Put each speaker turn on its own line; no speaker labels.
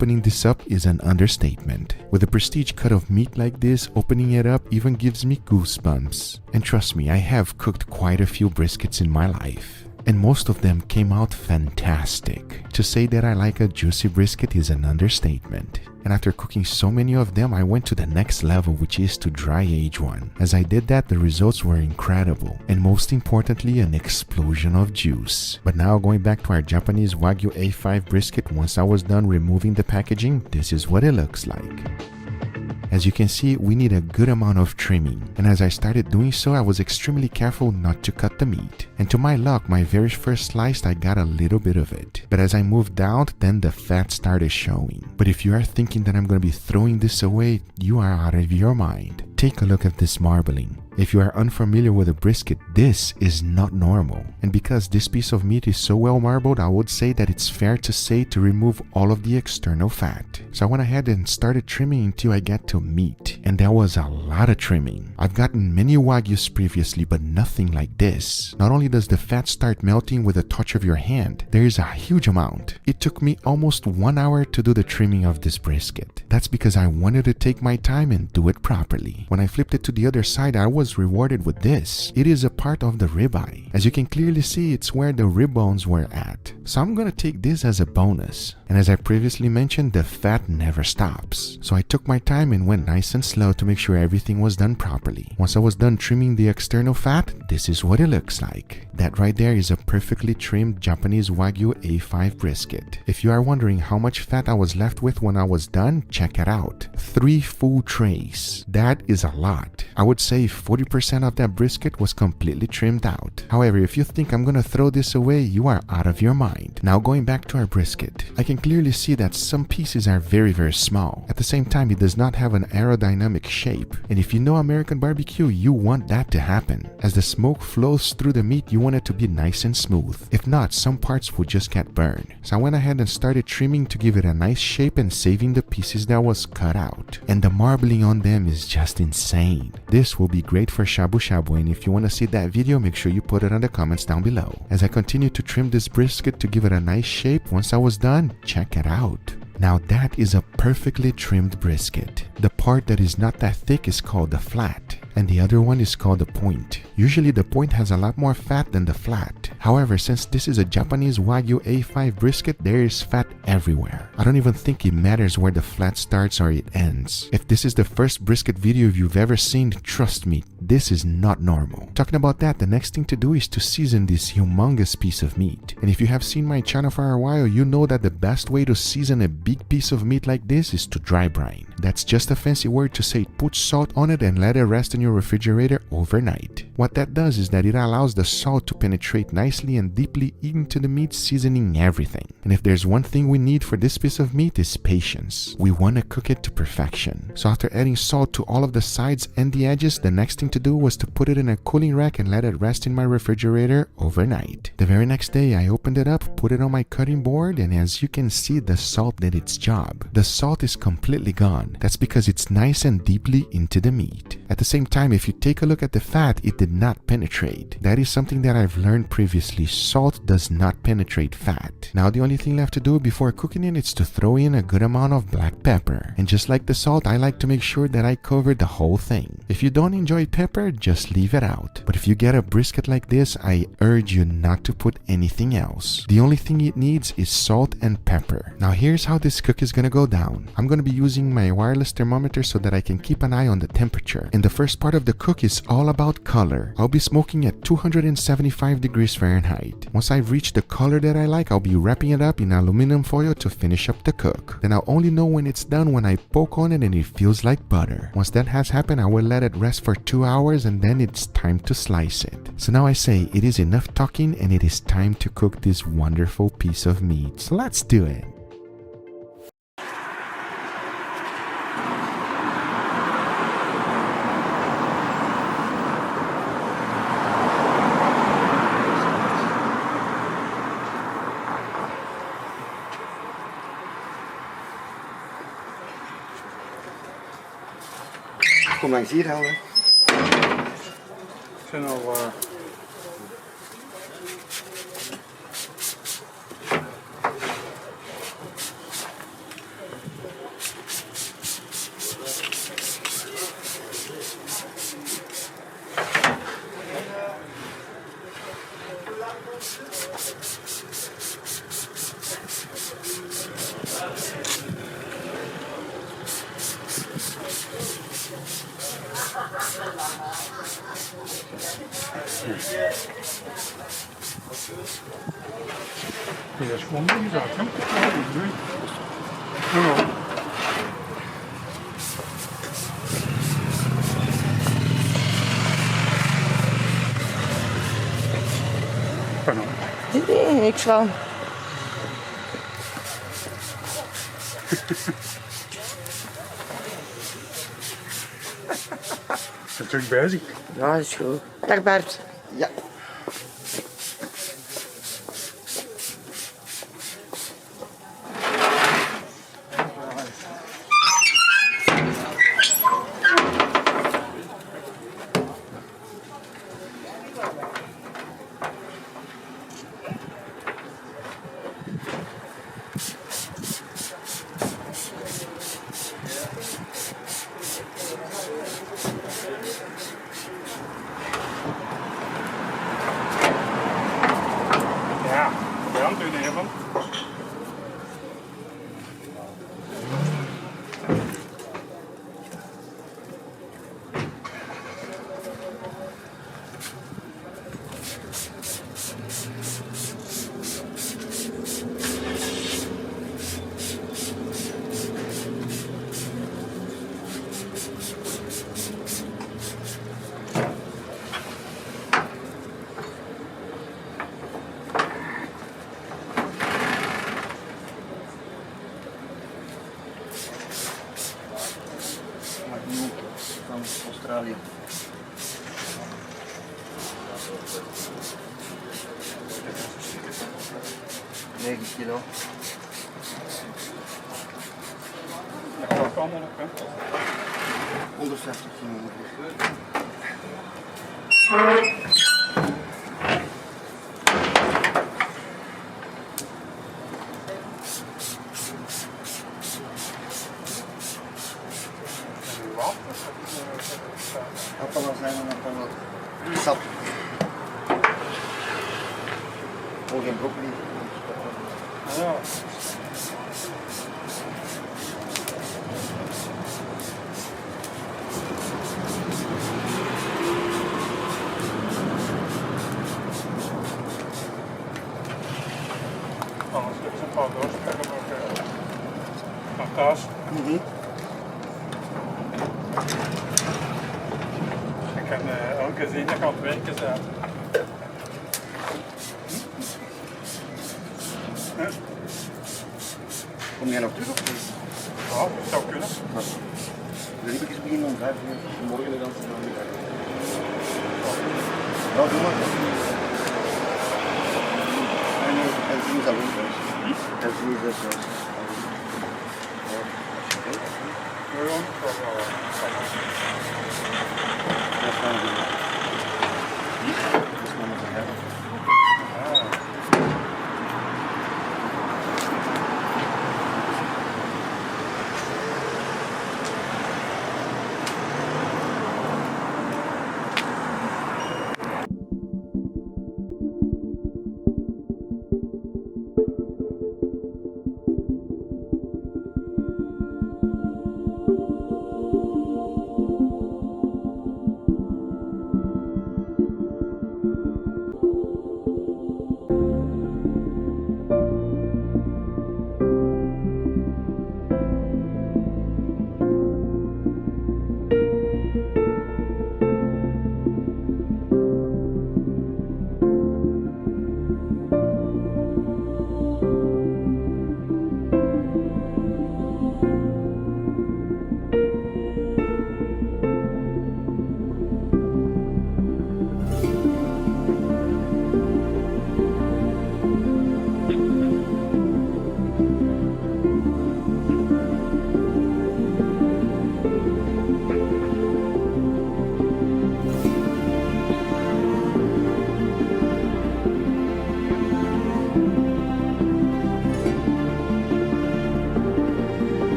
Opening this up is an understatement. With a prestige cut of meat like this, opening it up even gives me goosebumps. And trust me, I have cooked quite a few briskets in my life, and most of them came out fantastic. To say that I like a juicy brisket is an understatement. And after cooking so many of them, I went to the next level, which is to dry age one. As I did that, the results were incredible, and most importantly, an explosion of juice. But now going back to our Japanese Wagyu A5 brisket, once I was done removing the packaging, this is what it looks like. As you can see, we need a good amount of trimming, and as I started doing so, I was extremely careful not to cut the meat. And to my luck, my very first slice, I got a little bit of it. But as I moved out, then the fat started showing. But if you are thinking that I'm going to be throwing this away, you are out of your mind. Take a look at this marbling. If you are unfamiliar with a brisket, this is not normal. And because this piece of meat is so well marbled, I would say that it's fair to say to remove all of the external fat. So I went ahead and started trimming until I got to meat. And there was a lot of trimming. I've gotten many Wagyus previously, but nothing like this. Not only does the fat start melting with a touch of your hand, there is a huge amount. It took me almost 1 hour to do the trimming of this brisket. That's because I wanted to take my time and do it properly. When I flipped it to the other side, I was rewarded with this. It is a part of the ribeye. As you can clearly see, it's where the rib bones were at. So I'm gonna take this as a bonus. And as I previously mentioned, the fat never stops. So I took my time and went nice and slow to make sure everything was done properly. Once I was done trimming the external fat, this is what it looks like. That right there is a perfectly trimmed Japanese Wagyu A5 brisket. If you are wondering how much fat I was left with when I was done, check it out. 3 full trays. That is a lot. I would say 40% of that brisket was completely trimmed out. However, if you think I'm gonna throw this away, you are out of your mind. Now going back to our brisket, I can clearly see that some pieces are very small. At the same time, it does not have an aerodynamic shape. And if you know American barbecue, you want that to happen. As the smoke flows through the meat, you want it to be nice and smooth. If not, some parts would just get burned. So I went ahead and started trimming to give it a nice shape and saving the pieces that was cut out. And the marbling on them is just insane. This will be great for shabu shabu, and if you want to see that video, make sure you put it in the comments down below. As I continue to trim this brisket to give it a nice shape, once I was done, check it out. Now that is a perfectly trimmed brisket. The part that is not that thick is called the flat, and the other one is called the point. Usually the point has a lot more fat than the flat. However, since this is a Japanese Wagyu A5 brisket, there is fat everywhere. I don't even think it matters where the flat starts or it ends. If this is the first brisket video you've ever seen, trust me, this is not normal. Talking about that, the next thing to do is to season this humongous piece of meat. And if you have seen my channel for a while, you know that the best way to season a big piece of meat like this is to dry brine. That's just a fancy word to say put salt on it and let it rest in your refrigerator overnight. What that does is that it allows the salt to penetrate nicely and deeply into the meat, seasoning everything. And if there's one thing we need for this piece of meat, is patience. We want to cook it to perfection. So after adding salt to all of the sides and the edges, the next thing to do was to put it in a cooling rack and let it rest in my refrigerator overnight. The very next day, I opened it up, put it on my cutting board, and as you can see, the salt did its job. The salt is completely gone. That's because it's nice and deeply into the meat. At the same time, if you take a look at the fat, it did not penetrate. That is something that I've learned previously. Salt does not penetrate fat. Now the only thing left to do before cooking it is to throw in a good amount of black pepper. And just like the salt, I like to make sure that I cover the whole thing. If you don't enjoy pepper, just leave it out. But if you get a brisket like this, I urge you not to put anything else. The only thing it needs is salt and pepper. Now here's how this cook is gonna go down. I'm gonna be using my wireless thermometer so that I can keep an eye on the temperature. And the first part of the cook is all about color. I'll be smoking at 275 degrees Fahrenheit. Once I've reached the color that I like, I'll be wrapping it up in aluminum foil to finish up the cook. Then I'll only know when it's done when I poke on it and it feels like butter. Once that has happened, I will let it rest for 2 hours and then it's time to slice it. So now I say it is enough talking and it is time to cook this wonderful piece of meat. So let's do it.
Cùng làng xí theo đấy.
Xem nào vào.
Dat is gewoon niet gezegd, hè? Ja, dat doe ik. Ja. Pardon.
Nee, niks van.
Zijn terug bezig.
Ja, dat is goed. Dag Bart.
Ja.
Ja, brand u even.
Magnoel van Australië. Negen kilo.
Dat gaat allemaal op, hè?
150 kilo ongeveer.
En nu wat?
Appelazijn en appel sap. Oh, geen broccoli.
Ja. Anders hebben ze een paar doorspelen ook naar thuis. Ik kan elke zin dat aan het werken zijn.
Kom jij nog terug of niet?
Ja, dat zou kunnen.
De ribbetjes beginnen om 5 uur. Morgen de dan te gaan. Ja, doe maar. En zien is alleen thuis. En zien is thuis.
Ja, ja.